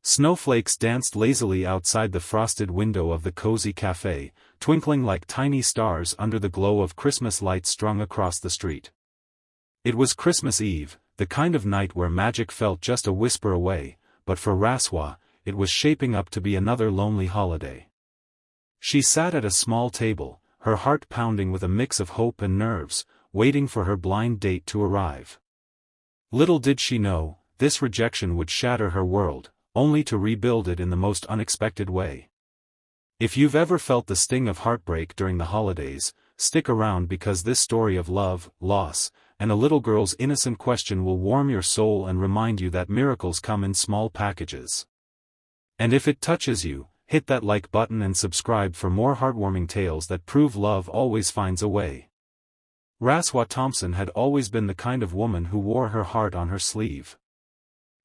Snowflakes danced lazily outside the frosted window of the cozy cafe, twinkling like tiny stars under the glow of Christmas lights strung across the street. It was Christmas Eve, the kind of night where magic felt just a whisper away, but for Raswa, it was shaping up to be another lonely holiday. She sat at a small table, her heart pounding with a mix of hope and nerves, waiting for her blind date to arrive. Little did she know, this rejection would shatter her world, only to rebuild it in the most unexpected way. If you've ever felt the sting of heartbreak during the holidays, stick around because this story of love, loss, and a little girl's innocent question will warm your soul and remind you that miracles come in small packages. And if it touches you, hit that like button and subscribe for more heartwarming tales that prove love always finds a way. Raswa Thompson had always been the kind of woman who wore her heart on her sleeve.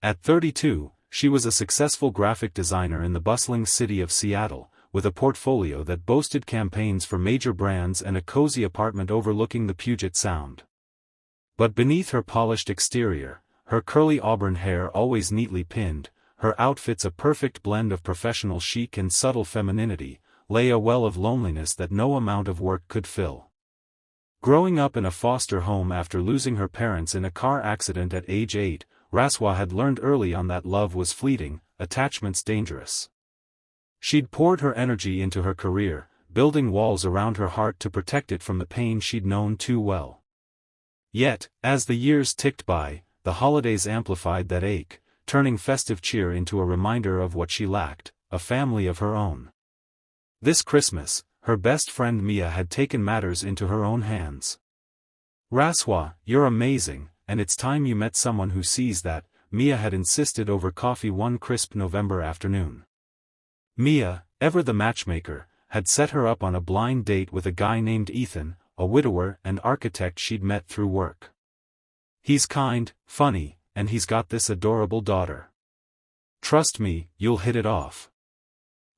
At 32, she was a successful graphic designer in the bustling city of Seattle, with a portfolio that boasted campaigns for major brands and a cozy apartment overlooking the Puget Sound. But beneath her polished exterior, her curly auburn hair always neatly pinned, her outfits a perfect blend of professional chic and subtle femininity, lay a well of loneliness that no amount of work could fill. Growing up in a foster home after losing her parents in a car accident at age 8, Raswa had learned early on that love was fleeting, attachments dangerous. She'd poured her energy into her career, building walls around her heart to protect it from the pain she'd known too well. Yet, as the years ticked by, the holidays amplified that ache, turning festive cheer into a reminder of what she lacked, a family of her own. This Christmas, her best friend Mia had taken matters into her own hands. "Raswa, you're amazing, and it's time you met someone who sees that," Mia had insisted over coffee one crisp November afternoon. Mia, ever the matchmaker, had set her up on a blind date with a guy named Ethan, a widower and architect she'd met through work. "He's kind, funny, and he's got this adorable daughter. Trust me, you'll hit it off."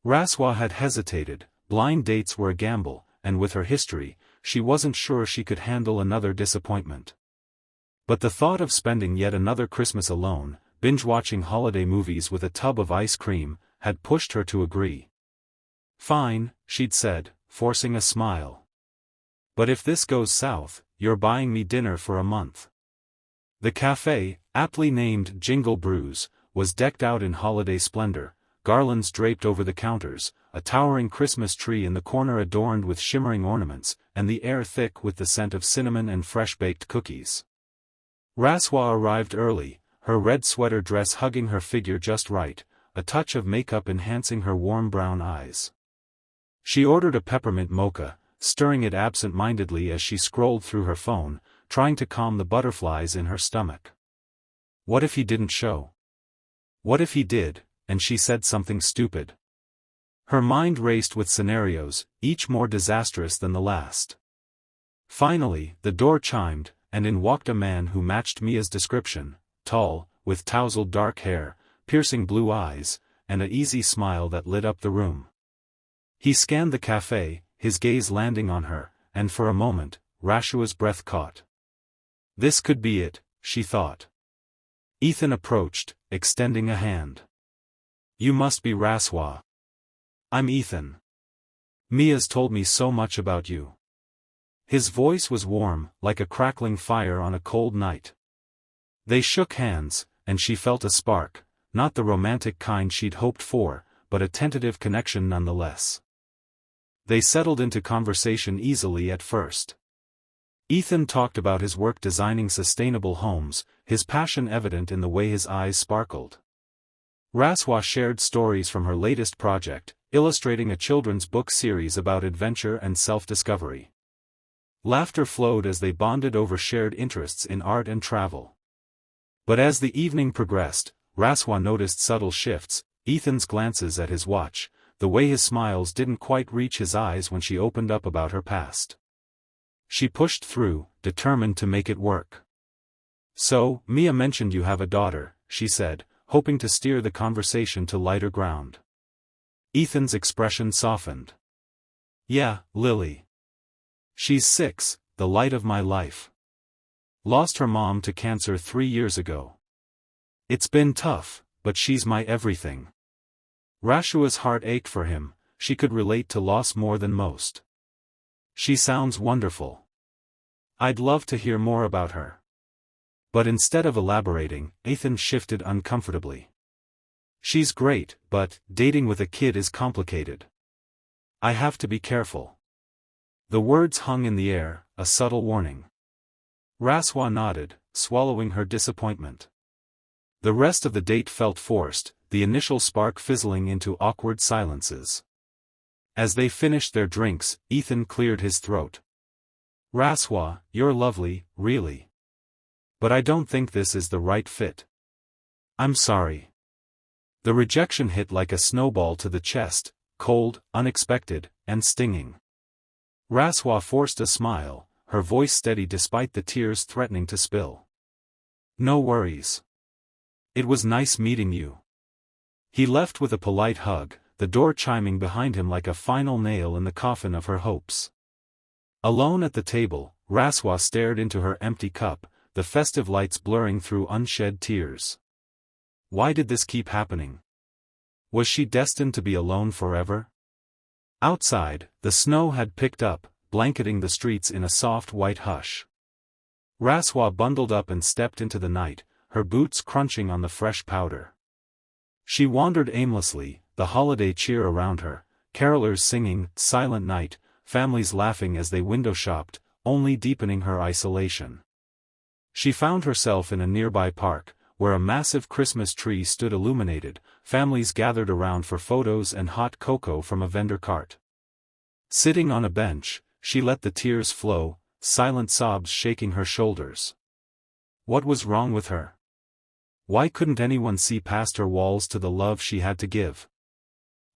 Raswa had hesitated. Blind dates were a gamble, and with her history, she wasn't sure she could handle another disappointment. But the thought of spending yet another Christmas alone, binge-watching holiday movies with a tub of ice cream, had pushed her to agree. "Fine," she'd said, forcing a smile. "But if this goes south, you're buying me dinner for a month." The cafe, aptly named Jingle Brews, was decked out in holiday splendor, garlands draped over the counters, a towering Christmas tree in the corner adorned with shimmering ornaments, and the air thick with the scent of cinnamon and fresh-baked cookies. Raswa arrived early, her red sweater dress hugging her figure just right, a touch of makeup enhancing her warm brown eyes. She ordered a peppermint mocha, stirring it absent-mindedly as she scrolled through her phone, trying to calm the butterflies in her stomach. What if he didn't show? What if he did, and she said something stupid? Her mind raced with scenarios, each more disastrous than the last. Finally, the door chimed, and in walked a man who matched Mia's description, tall, with tousled dark hair, piercing blue eyes, and an easy smile that lit up the room. He scanned the cafe, his gaze landing on her, and for a moment, Rashua's breath caught. This could be it, she thought. Ethan approached, extending a hand. "You must be Raswa." "I'm Ethan. Mia's told me so much about you." His voice was warm, like a crackling fire on a cold night. They shook hands, and she felt a spark, not the romantic kind she'd hoped for, but a tentative connection nonetheless. They settled into conversation easily at first. Ethan talked about his work designing sustainable homes, his passion evident in the way his eyes sparkled. Raswa shared stories from her latest project, illustrating a children's book series about adventure and self-discovery. Laughter flowed as they bonded over shared interests in art and travel. But as the evening progressed, Raswa noticed subtle shifts, Ethan's glances at his watch, the way his smiles didn't quite reach his eyes when she opened up about her past. She pushed through, determined to make it work. "So, Mia mentioned you have a daughter," she said, hoping to steer the conversation to lighter ground. Ethan's expression softened. "Yeah, Lily. She's 6, the light of my life. Lost her mom to cancer 3 years ago. It's been tough, but she's my everything. Rashua's heart ached for him, she could relate to loss more than most. She sounds wonderful. I'd love to hear more about her. But instead of elaborating, Ethan shifted uncomfortably. She's great, but dating with a kid is complicated. I have to be careful. The words hung in the air, a subtle warning. Raswa nodded, swallowing her disappointment. The rest of the date felt forced, the initial spark fizzling into awkward silences. As they finished their drinks, Ethan cleared his throat. Raswa, you're lovely, really. But I don't think this is the right fit. I'm sorry. The rejection hit like a snowball to the chest, cold, unexpected, and stinging. Raswa forced a smile, her voice steady despite the tears threatening to spill. No worries. It was nice meeting you. He left with a polite hug, the door chiming behind him like a final nail in the coffin of her hopes. Alone at the table, Raswa stared into her empty cup, the festive lights blurring through unshed tears. Why did this keep happening? Was she destined to be alone forever? Outside, the snow had picked up, blanketing the streets in a soft white hush. Raswa bundled up and stepped into the night, her boots crunching on the fresh powder. She wandered aimlessly, the holiday cheer around her, carolers singing, Silent Night, families laughing as they window shopped, only deepening her isolation. She found herself in a nearby park, where a massive Christmas tree stood illuminated, families gathered around for photos and hot cocoa from a vendor cart. Sitting on a bench, she let the tears flow, silent sobs shaking her shoulders. What was wrong with her? Why couldn't anyone see past her walls to the love she had to give?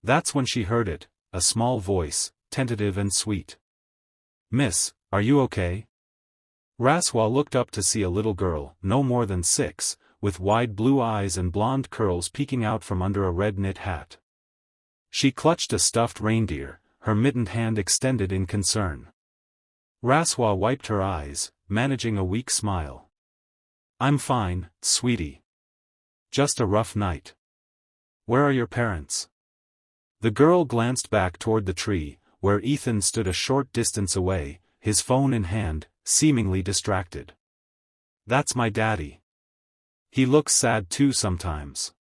That's when she heard it, a small voice, tentative and sweet. Miss, are you okay? Raswa looked up to see a little girl, no more than 6, with wide blue eyes and blonde curls peeking out from under a red knit hat. She clutched a stuffed reindeer, her mittened hand extended in concern. Raswa wiped her eyes, managing a weak smile. I'm fine, sweetie. Just a rough night. Where are your parents? The girl glanced back toward the tree, where Ethan stood a short distance away, his phone in hand, seemingly distracted. That's my daddy. He looks sad too sometimes.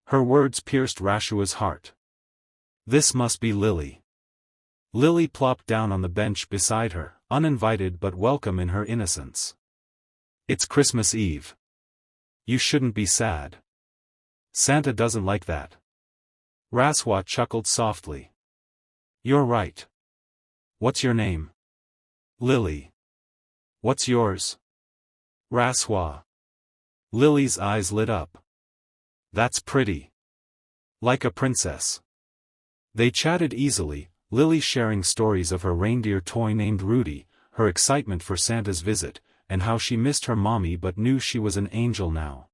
Her words pierced Rashua's heart. This must be Lily. Lily plopped down on the bench beside her, uninvited but welcome in her innocence. It's Christmas Eve. You shouldn't be sad. Santa doesn't like that. Raswa chuckled softly. You're right. What's your name? Lily. What's yours? Raswa. Lily's eyes lit up. That's pretty. Like a princess. They chatted easily, Lily sharing stories of her reindeer toy named Rudy, her excitement for Santa's visit, and how she missed her mommy but knew she was an angel now.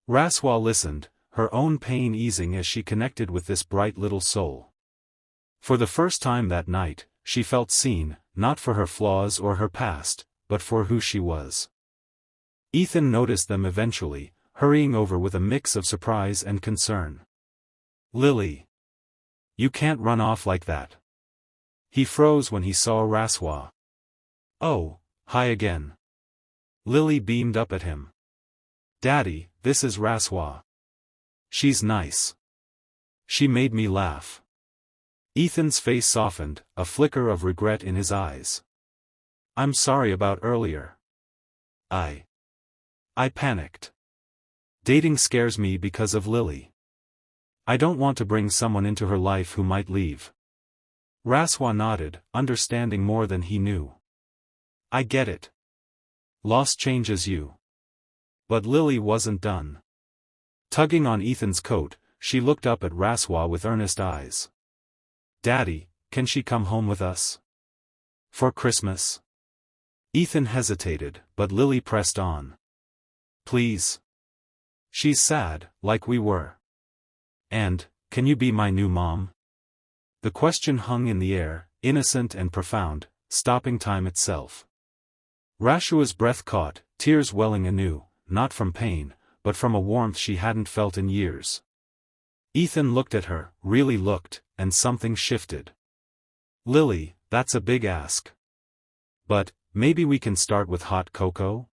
Raswa listened, her own pain easing as she connected with this bright little soul. For the first time that night, she felt seen, not for her flaws or her past, but for who she was. Ethan noticed them eventually, hurrying over with a mix of surprise and concern. Lily. You can't run off like that. He froze when he saw Raswa. Oh, hi again. Lily beamed up at him. Daddy, this is Raswa. She's nice. She made me laugh. Ethan's face softened, a flicker of regret in his eyes. I'm sorry about earlier. I panicked. Dating scares me because of Lily. I don't want to bring someone into her life who might leave. Raswa nodded, understanding more than he knew. I get it. Loss changes you. But Lily wasn't done. Tugging on Ethan's coat, she looked up at Raswa with earnest eyes. Daddy, can she come home with us? For Christmas? Ethan hesitated, but Lily pressed on. Please. She's sad, like we were. And, can you be my new mom? The question hung in the air, innocent and profound, stopping time itself. Rashua's breath caught, tears welling anew, not from pain, but from a warmth she hadn't felt in years. Ethan looked at her, really looked, and something shifted. "Lily, that's a big ask. But, maybe we can start with hot cocoa?"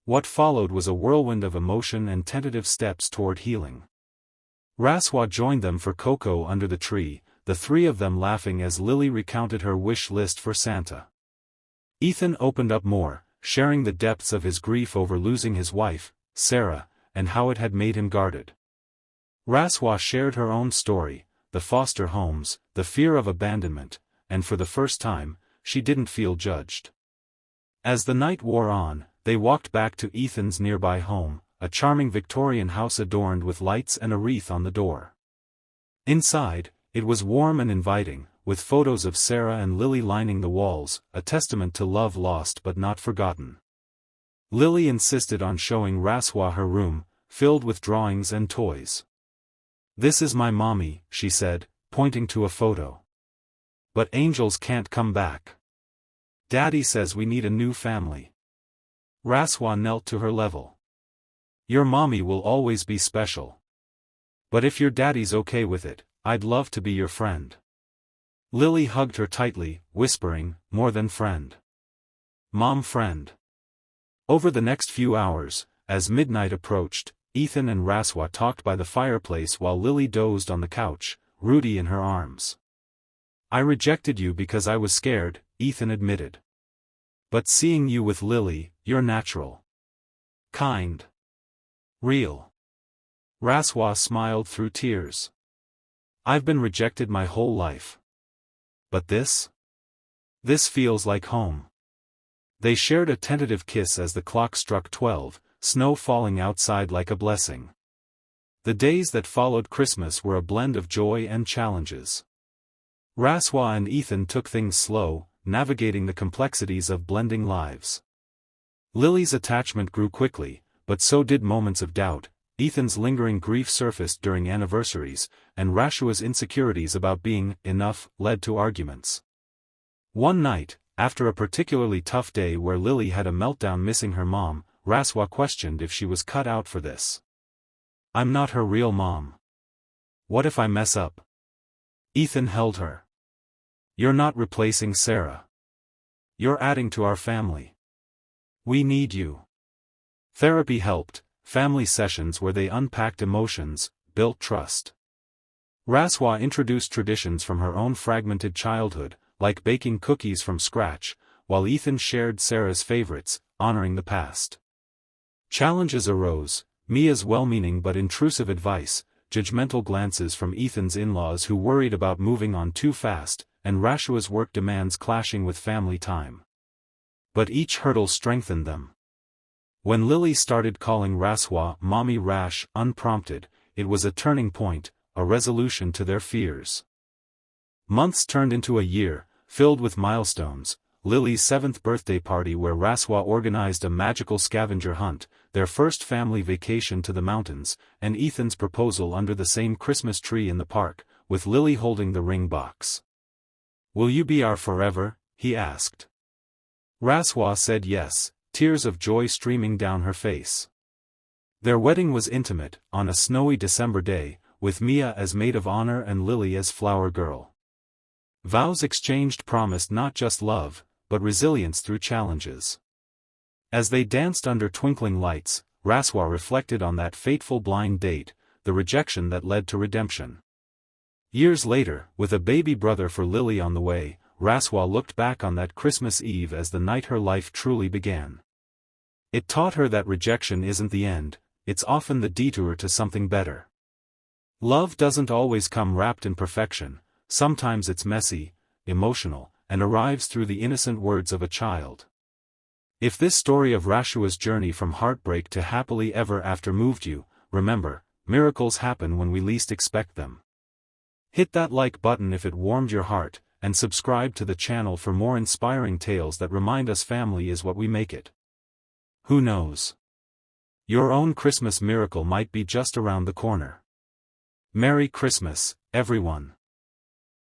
What followed was a whirlwind of emotion and tentative steps toward healing. Raswa joined them for cocoa under the tree, the three of them laughing as Lily recounted her wish list for Santa. Ethan opened up more, sharing the depths of his grief over losing his wife, Sarah, and how it had made him guarded. Raswa shared her own story, the foster homes, the fear of abandonment, and for the first time, she didn't feel judged. As the night wore on, they walked back to Ethan's nearby home, a charming Victorian house adorned with lights and a wreath on the door. Inside, it was warm and inviting, with photos of Sarah and Lily lining the walls, a testament to love lost but not forgotten. Lily insisted on showing Raswa her room, filled with drawings and toys. "This is my mommy," she said, pointing to a photo. "But angels can't come back. Daddy says we need a new family." Raswa knelt to her level. "Your mommy will always be special. But if your daddy's okay with it, I'd love to be your friend." Lily hugged her tightly, whispering, "More than friend. Mom friend." Over the next few hours, as midnight approached, Ethan and Raswa talked by the fireplace while Lily dozed on the couch, Rudy in her arms. "I rejected you because I was scared," Ethan admitted. "But seeing you with Lily, you're natural. Kind. Real." Raswa smiled through tears. "I've been rejected my whole life. But this? This feels like home." They shared a tentative kiss as the clock struck 12, snow falling outside like a blessing. The days that followed Christmas were a blend of joy and challenges. Raswa and Ethan took things slow, navigating the complexities of blending lives. Lily's attachment grew quickly, but so did moments of doubt. Ethan's lingering grief surfaced during anniversaries, and Rashua's insecurities about being enough led to arguments. One night, after a particularly tough day where Lily had a meltdown missing her mom, Raswa questioned if she was cut out for this. "I'm not her real mom. What if I mess up?" Ethan held her. "You're not replacing Sarah. You're adding to our family. We need you." Therapy helped, family sessions where they unpacked emotions, built trust. Raswa introduced traditions from her own fragmented childhood, like baking cookies from scratch, while Ethan shared Sarah's favorites, honoring the past. Challenges arose, Mia's well-meaning but intrusive advice, judgmental glances from Ethan's in-laws who worried about moving on too fast, and Rashua's work demands clashing with family time. But each hurdle strengthened them. When Lily started calling Raswa Mommy Rash unprompted, it was a turning point, a resolution to their fears. Months turned into a year, filled with milestones, Lily's 7th birthday party where Raswa organized a magical scavenger hunt, their first family vacation to the mountains, and Ethan's proposal under the same Christmas tree in the park, with Lily holding the ring box. "Will you be our forever?" he asked. Raswa said yes, tears of joy streaming down her face. Their wedding was intimate, on a snowy December day, with Mia as maid of honor and Lily as flower girl. Vows exchanged promised not just love, but resilience through challenges. As they danced under twinkling lights, Raswa reflected on that fateful blind date, the rejection that led to redemption. Years later, with a baby brother for Lily on the way, Raswa looked back on that Christmas Eve as the night her life truly began. It taught her that rejection isn't the end, it's often the detour to something better. Love doesn't always come wrapped in perfection, sometimes it's messy, emotional, and arrives through the innocent words of a child. If this story of Rashua's journey from heartbreak to happily ever after moved you, remember, miracles happen when we least expect them. Hit that like button if it warmed your heart, and subscribe to the channel for more inspiring tales that remind us family is what we make it. Who knows? Your own Christmas miracle might be just around the corner. Merry Christmas, everyone.